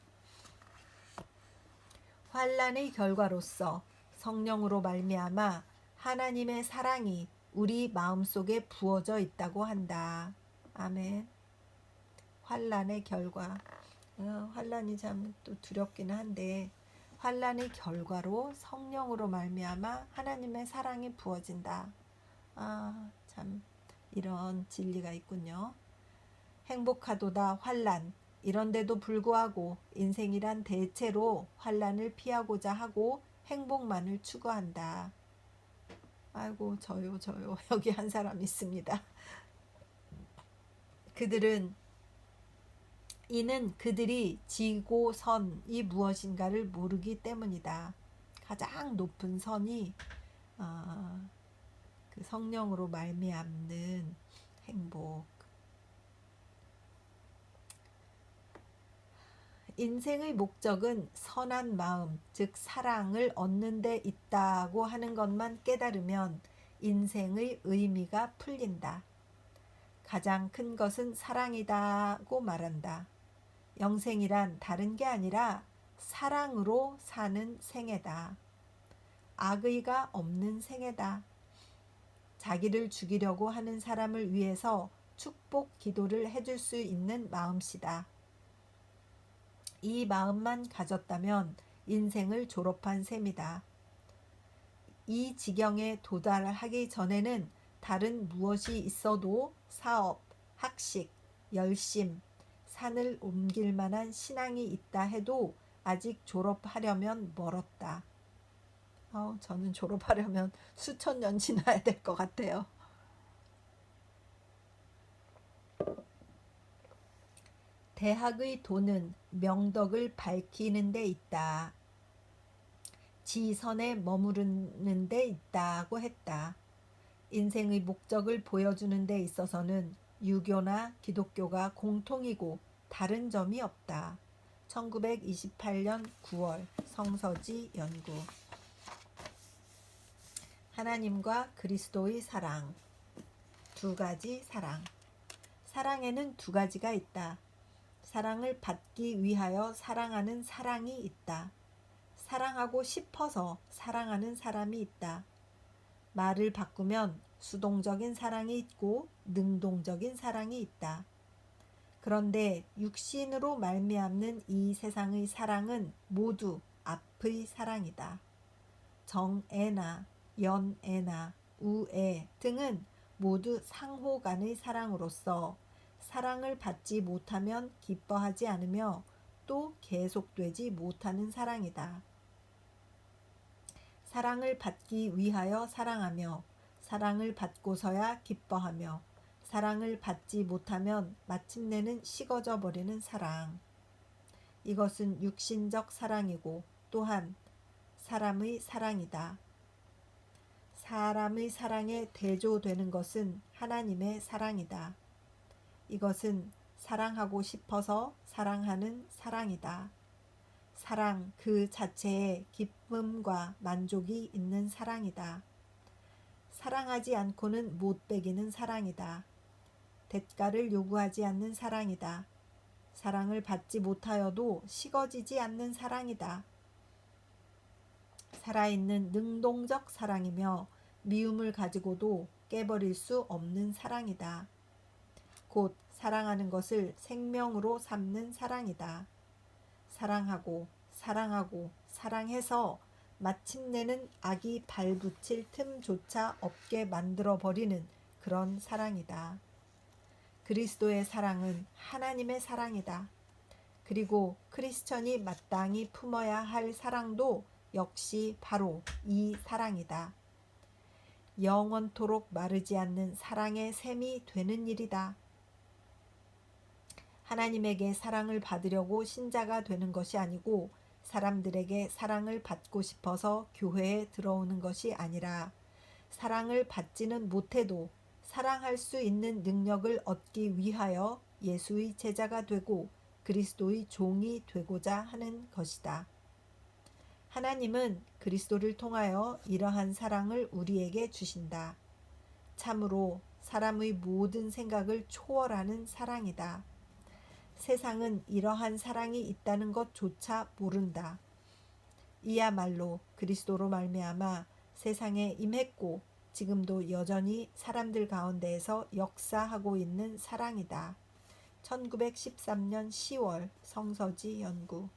환난의 결과로서 성령으로 말미암아 하나님의 사랑이 우리 마음속에 부어져 있다고 한다. 아멘. 환난의 결과. 환난이 참 또 두렵기는 한데 환난의 결과로 성령으로 말미암아 하나님의 사랑이 부어진다. 참 이런 진리가 있군요. 행복하도다 환난. 이런데도 불구하고 인생이란 대체로 환난을 피하고자 하고 행복만을 추구한다. 아이고 저요 여기 한 사람 있습니다. 이는 그들이 지고 선이 무엇인가를 모르기 때문이다. 가장 높은 선이 그 성령으로 말미암는 행복. 인생의 목적은 선한 마음, 즉 사랑을 얻는 데 있다고 하는 것만 깨달으면 인생의 의미가 풀린다. 가장 큰 것은 사랑이다고 말한다. 영생이란 다른 게 아니라 사랑으로 사는 생애다. 악의가 없는 생애다. 자기를 죽이려고 하는 사람을 위해서 축복 기도를 해줄 수 있는 마음씨다. 이 마음만 가졌다면 인생을 졸업한 셈이다. 이 지경에 도달하기 전에는 다른 무엇이 있어도 사업, 학식, 열심, 산을 옮길 만한 신앙이 있다 해도 아직 졸업하려면 멀었다. 저는 졸업하려면 수천 년 지나야 될 것 같아요. 대학의 도는 명덕을 밝히는 데 있다. 지선에 머무르는 데 있다고 했다. 인생의 목적을 보여주는 데 있어서는 유교나 기독교가 공통이고 다른 점이 없다. 1928년 9월 성서지 연구. 하나님과 그리스도의 사랑. 두 가지 사랑. 사랑에는 두 가지가 있다. 사랑을 받기 위하여 사랑하는 사랑이 있다. 사랑하고 싶어서 사랑하는 사람이 있다. 말을 바꾸면 수동적인 사랑이 있고 능동적인 사랑이 있다. 그런데 육신으로 말미암는 이 세상의 사랑은 모두 앞의 사랑이다. 정애나 연애나 우애 등은 모두 상호 간의 사랑으로서 사랑을 받지 못하면 기뻐하지 않으며 또 계속되지 못하는 사랑이다. 사랑을 받기 위하여 사랑하며 사랑을 받고서야 기뻐하며 사랑을 받지 못하면 마침내는 식어져 버리는 사랑. 이것은 육신적 사랑이고 또한 사람의 사랑이다. 사람의 사랑에 대조되는 것은 하나님의 사랑이다. 이것은 사랑하고 싶어서 사랑하는 사랑이다. 사랑 그 자체에 기쁨과 만족이 있는 사랑이다. 사랑하지 않고는 못 배기는 사랑이다. 대가를 요구하지 않는 사랑이다. 사랑을 받지 못하여도 식어지지 않는 사랑이다. 살아있는 능동적 사랑이며 미움을 가지고도 깨버릴 수 없는 사랑이다. 곧 사랑하는 것을 생명으로 삼는 사랑이다. 사랑하고 사랑하고 사랑해서 마침내는 악이 발붙일 틈조차 없게 만들어버리는 그런 사랑이다. 그리스도의 사랑은 하나님의 사랑이다. 그리고 크리스천이 마땅히 품어야 할 사랑도 역시 바로 이 사랑이다. 영원토록 마르지 않는 사랑의 샘이 되는 일이다. 하나님에게 사랑을 받으려고 신자가 되는 것이 아니고 사람들에게 사랑을 받고 싶어서 교회에 들어오는 것이 아니라 사랑을 받지는 못해도 사랑할 수 있는 능력을 얻기 위하여 예수의 제자가 되고 그리스도의 종이 되고자 하는 것이다. 하나님은 그리스도를 통하여 이러한 사랑을 우리에게 주신다. 참으로 사람의 모든 생각을 초월하는 사랑이다. 세상은 이러한 사랑이 있다는 것조차 모른다. 이야말로 그리스도로 말미암아 세상에 임했고 지금도 여전히 사람들 가운데에서 역사하고 있는 사랑이다. 1913년 10월 성서지 연구.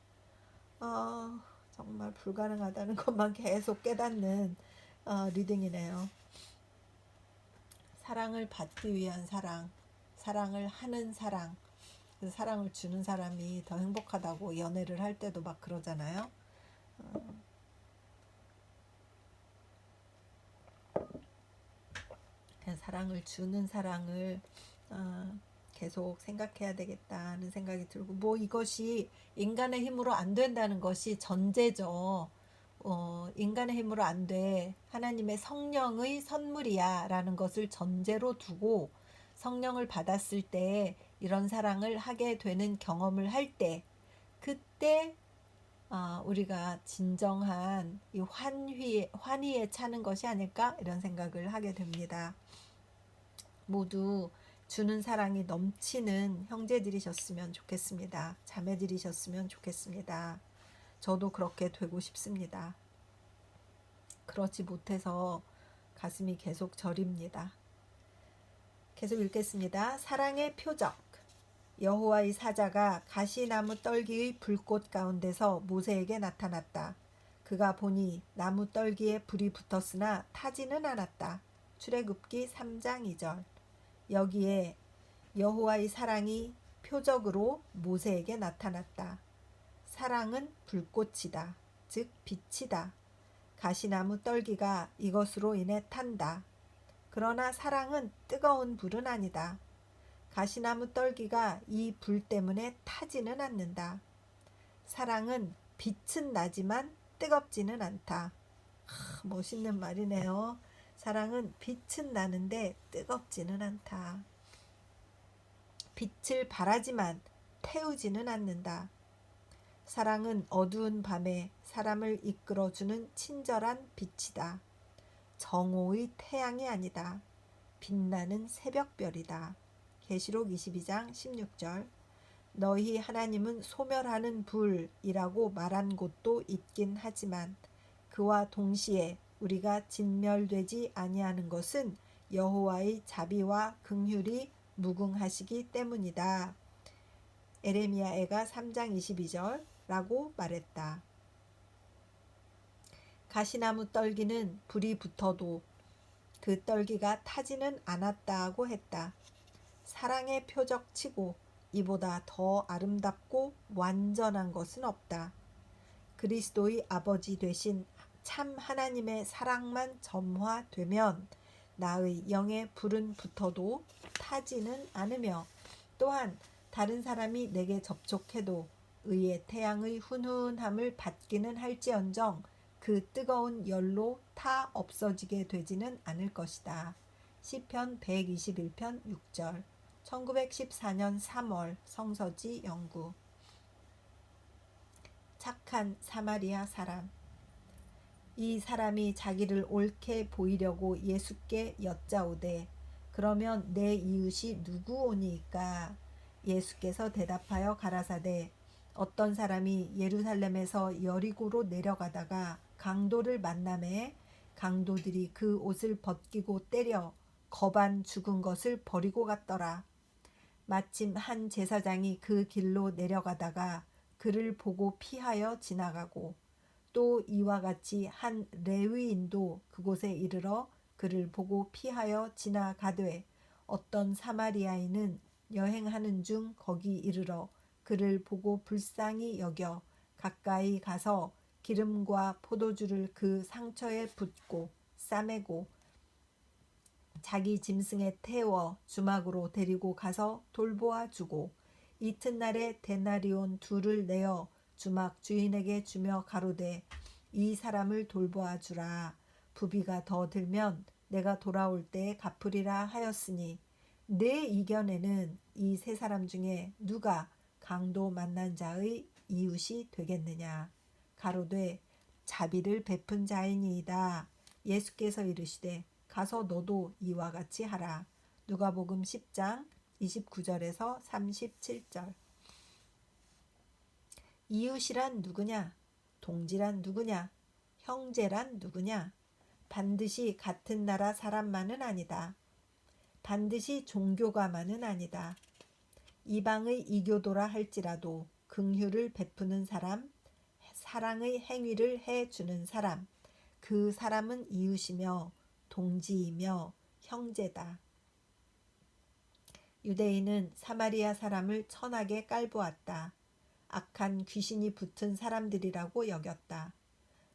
정말 불가능하다는 것만 계속 깨닫는 리딩이네요. 사랑을 받기 위한 사랑, 사랑을 하는 사랑, 그래서 사랑을 주는 사람이 더 행복하다고 연애를 할 때도 막 그러잖아요. 사랑을 주는 사랑을 계속 생각해야 되겠다는 생각이 들고, 뭐 이것이 인간의 힘으로 안 된다는 것이 전제죠. 인간의 힘으로 안 돼. 하나님의 성령의 선물이야 라는 것을 전제로 두고 성령을 받았을 때 이런 사랑을 하게 되는 경험을 할 때, 그때 우리가 진정한 이 환희에 차는 것이 아닐까 이런 생각을 하게 됩니다. 모두 주는 사랑이 넘치는 형제들이셨으면 좋겠습니다. 자매들이셨으면 좋겠습니다. 저도 그렇게 되고 싶습니다. 그렇지 못해서 가슴이 계속 저립니다. 계속 읽겠습니다. 사랑의 표적. 여호와의 사자가 가시나무 떨기의 불꽃 가운데서 모세에게 나타났다. 그가 보니 나무 떨기에 불이 붙었으나 타지는 않았다. 출애굽기 3장 2절. 여기에 여호와의 사랑이 표적으로 모세에게 나타났다. 사랑은 불꽃이다. 즉 빛이다. 가시나무 떨기가 이것으로 인해 탄다. 그러나 사랑은 뜨거운 불은 아니다. 가시나무 떨기가 이 불 때문에 타지는 않는다. 사랑은 빛은 나지만 뜨겁지는 않다. 멋있는 말이네요. 사랑은 빛은 나는데 뜨겁지는 않다. 빛을 발하지만 태우지는 않는다. 사랑은 어두운 밤에 사람을 이끌어주는 친절한 빛이다. 정오의 태양이 아니다. 빛나는 새벽별이다. 계시록 22장 16절. 너희 하나님은 소멸하는 불이라고 말한 곳도 있긴 하지만 그와 동시에 우리가 진멸되지 아니하는 것은 여호와의 자비와 긍휼이 무궁하시기 때문이다. 에레미야애가 3장 22절라고 말했다. 가시나무 떨기는 불이 붙어도 그 떨기가 타지는 않았다고 했다. 사랑의 표적치고 이보다 더 아름답고 완전한 것은 없다. 그리스도의 아버지 되신 참 하나님의 사랑만 점화되면 나의 영의 불은 붙어도 타지는 않으며 또한 다른 사람이 내게 접촉해도 의의 태양의 훈훈함을 받기는 할지언정 그 뜨거운 열로 타 없어지게 되지는 않을 것이다. 시편 121편 6절. 1914년 3월 성서지 연구. 착한 사마리아 사람. 이 사람이 자기를 옳게 보이려고 예수께 여짜오되 그러면 내 이웃이 누구오니까? 예수께서 대답하여 가라사대 어떤 사람이 예루살렘에서 여리고로 내려가다가 강도를 만나매 강도들이 그 옷을 벗기고 때려 거반 죽은 것을 버리고 갔더라. 마침 한 제사장이 그 길로 내려가다가 그를 보고 피하여 지나가고 또 이와 같이 한 레위인도 그곳에 이르러 그를 보고 피하여 지나가되 어떤 사마리아인은 여행하는 중 거기 이르러 그를 보고 불쌍히 여겨 가까이 가서 기름과 포도주를 그 상처에 붓고 싸매고 자기 짐승에 태워 주막으로 데리고 가서 돌보아 주고 이튿날에 데나리온 2를 내어 주막 주인에게 주며 가로되 이 사람을 돌보아 주라. 부비가 더 들면 내가 돌아올 때에 갚으리라 하였으니 내 이견에는 이 세 사람 중에 누가 강도 만난 자의 이웃이 되겠느냐. 가로되 자비를 베푼 자이니이다. 예수께서 이르시되 가서 너도 이와 같이 하라. 누가복음 10장 29절에서 37절. 이웃이란 누구냐? 동지란 누구냐? 형제란 누구냐? 반드시 같은 나라 사람만은 아니다. 반드시 종교가만은 아니다. 이방의 이교도라 할지라도 긍휼을 베푸는 사람, 사랑의 행위를 해주는 사람, 그 사람은 이웃이며 동지이며 형제다. 유대인은 사마리아 사람을 천하게 깔보았다. 악한 귀신이 붙은 사람들이라고 여겼다.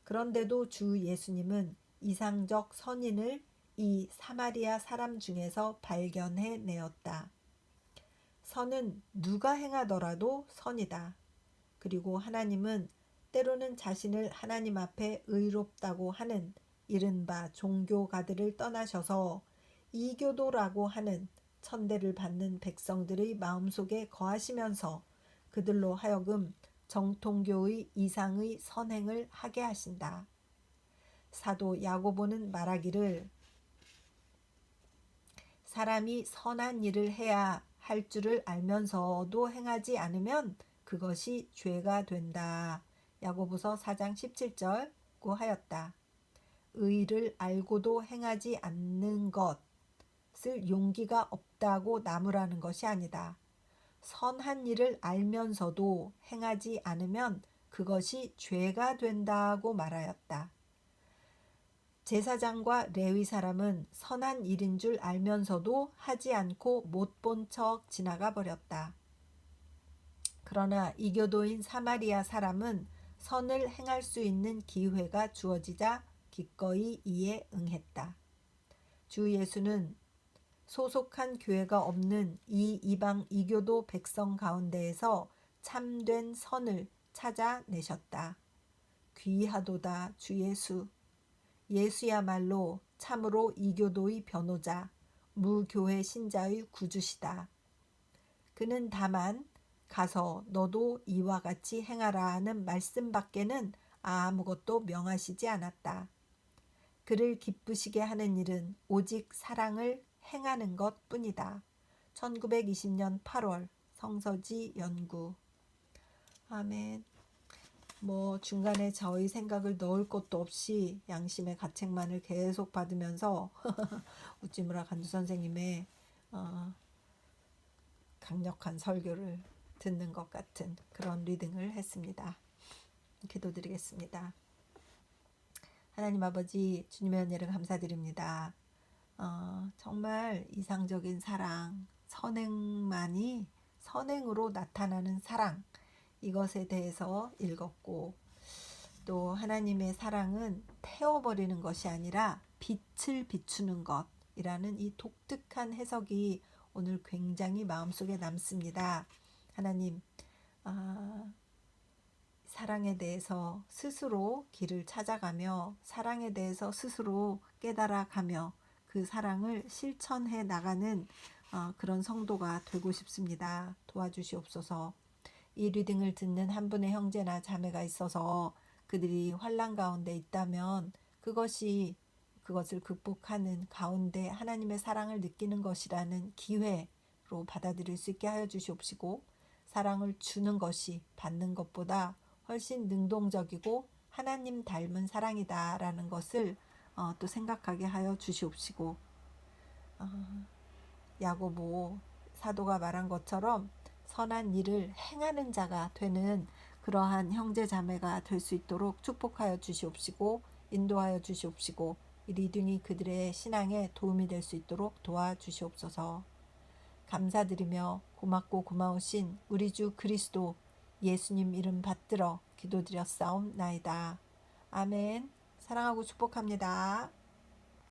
그런데도 주 예수님은 이상적 선인을 이 사마리아 사람 중에서 발견해 내었다. 선은 누가 행하더라도 선이다. 그리고 하나님은 때로는 자신을 하나님 앞에 의롭다고 하는 이른바 종교가들을 떠나셔서 이교도라고 하는 천대를 받는 백성들의 마음속에 거하시면서 그들로 하여금 정통교의 이상의 선행을 하게 하신다. 사도 야고보는 말하기를 사람이 선한 일을 해야 할 줄을 알면서도 행하지 그것이 죄가 된다. 야고보서 4장 17절고 하였다. 의를 알고도 행하지 않는 것을 용기가 없다고 나무라는 것이 아니다. 선한 일을 알면서도 행하지 않으면 그것이 죄가 된다고 말하였다. 제사장과 레위 사람은 선한 일인 줄 알면서도 하지 않고 못 본 척 지나가 버렸다. 그러나 이교도인 사마리아 사람은 선을 행할 수 있는 기회가 주어지자 기꺼이 이에 응했다. 주 예수는 소속한 교회가 없는 이 이방 이교도 백성 가운데에서 참된 선을 찾아내셨다. 귀하도다 주 예수. 예수야말로 참으로 이교도의 변호자, 무교회 신자의 구주시다. 그는 다만 가서 너도 이와 같이 행하라 하는 말씀밖에는 아무것도 명하시지 않았다. 그를 기쁘시게 하는 일은 오직 사랑을 행하는 것뿐이다. 1920년 8월 성서지 연구. 아멘. 중간에 저의 생각을 넣을 것도 없이 양심의 가책만을 계속 받으면서 우찌무라 간주 선생님의 강력한 설교를 듣는 것 같은 그런 리딩을 했습니다. 기도드리겠습니다. 하나님 아버지, 주님의 은혜를 감사드립니다. 정말 이상적인 사랑, 선행만이 선행으로 나타나는 사랑, 이것에 대해서 읽었고, 또 하나님의 사랑은 태워버리는 것이 아니라 빛을 비추는 것이라는 이 독특한 해석이 오늘 굉장히 마음속에 남습니다. 하나님, 사랑에 대해서 스스로 길을 찾아가며 사랑에 대해서 스스로 깨달아가며 그 사랑을 실천해 나가는 그런 성도가 되고 싶습니다. 도와주시옵소서. 이 리딩을 듣는 한 분의 형제나 자매가 있어서 그들이 환난 가운데 있다면 그것을 극복하는 가운데 하나님의 사랑을 느끼는 것이라는 기회로 받아들일 수 있게 하여 주시옵시고, 사랑을 주는 것이 받는 것보다 훨씬 능동적이고 하나님 닮은 사랑이다라는 것을 또 생각하게 하여 주시옵시고, 야고보 사도가 말한 것처럼 선한 일을 행하는 자가 되는 그러한 형제 자매가 될 수 있도록 축복하여 주시옵시고 인도하여 주시옵시고, 이 리딩이 그들의 신앙에 도움이 될 수 있도록 도와주시옵소서. 감사드리며 고맙고 고마우신 우리 주 그리스도 예수님 이름 받들어 기도드렸사옵나이다. 아멘. 사랑하고 축복합니다.